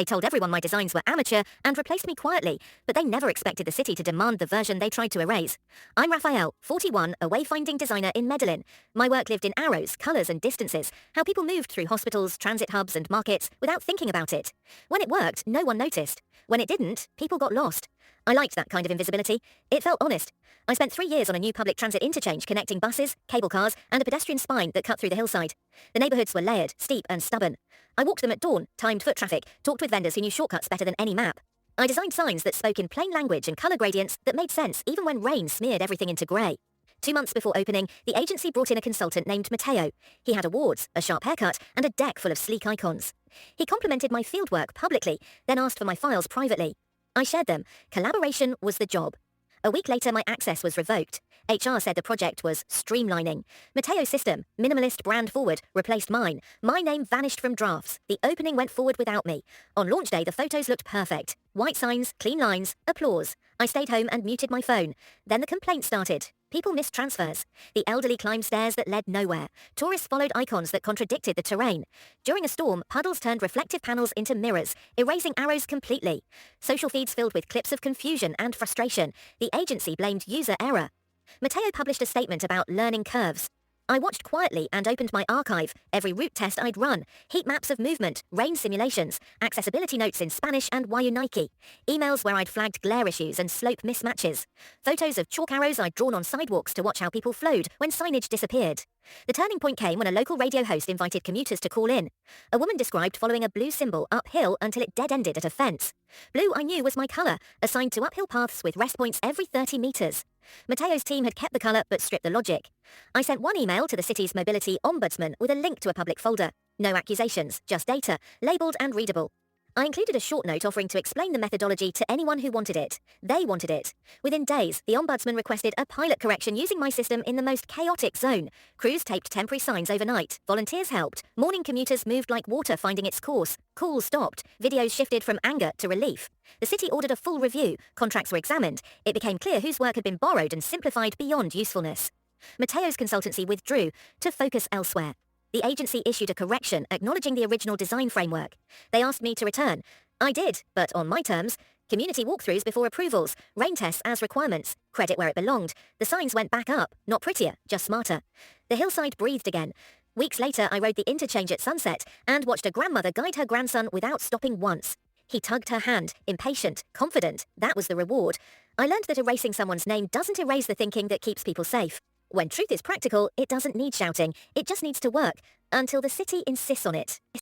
They told everyone my designs were amateur and replaced me quietly, but they never expected the city to demand the version they tried to erase. I'm Raphael, 41, a wayfinding designer in Medellin. My work lived in arrows, colours and distances, how people moved through hospitals, transit hubs and markets without thinking about it. When it worked, no one noticed. When it didn't, people got lost. I liked that kind of invisibility. It felt honest. I spent 3 years on a new public transit interchange connecting buses, cable cars, and a pedestrian spine that cut through the hillside. The neighbourhoods were layered, steep, and stubborn. I walked them at dawn, timed foot traffic, talked with vendors who knew shortcuts better than any map. I designed signs that spoke in plain language and colour gradients that made sense even when rain smeared everything into grey. 2 months before opening, the agency brought in a consultant named Matteo. He had awards, a sharp haircut, and a deck full of sleek icons. He complimented my fieldwork publicly, then asked for my files privately. I shared them. Collaboration was the job. A week later, my access was revoked. HR said the project was streamlining. Matteo's system, minimalist brand forward, replaced mine. My name vanished from drafts. The opening went forward without me. On launch day, the photos looked perfect. White signs, clean lines, applause. I stayed home and muted my phone. Then the complaints started. People missed transfers. The elderly climbed stairs that led nowhere. Tourists followed icons that contradicted the terrain. During a storm, puddles turned reflective panels into mirrors, erasing arrows completely. Social feeds filled with clips of confusion and frustration. The agency blamed user error. Matteo published a statement about learning curves. I watched quietly and opened my archive, every route test I'd run, heat maps of movement, rain simulations, accessibility notes in Spanish and Wayunaiki, emails where I'd flagged glare issues and slope mismatches, photos of chalk arrows I'd drawn on sidewalks to watch how people flowed when signage disappeared. The turning point came when a local radio host invited commuters to call in. A woman described following a blue symbol uphill until it dead-ended at a fence. Blue, I knew, was my colour, assigned to uphill paths with rest points every 30 metres. Matteo's team had kept the colour but stripped the logic. I sent one email to the city's mobility ombudsman with a link to a public folder. No accusations, just data, labelled and readable. I included a short note offering to explain the methodology to anyone who wanted it. They wanted it. Within days, the ombudsman requested a pilot correction using my system in the most chaotic zone. Crews taped temporary signs overnight. Volunteers helped. Morning commuters moved like water finding its course. Calls stopped. Videos shifted from anger to relief. The city ordered a full review. Contracts were examined. It became clear whose work had been borrowed and simplified beyond usefulness. Matteo's consultancy withdrew to focus elsewhere. The agency issued a correction acknowledging the original design framework. They asked me to return. I did, but on my terms. Community walkthroughs before approvals, rain tests as requirements, credit where it belonged. The signs went back up, not prettier, just smarter. The hillside breathed again. Weeks later, I rode the interchange at sunset and watched a grandmother guide her grandson without stopping once. He tugged her hand, impatient, confident. That was the reward. I learned that erasing someone's name doesn't erase the thinking that keeps people safe. When truth is practical, it doesn't need shouting. It just needs to work, until the city insists on it.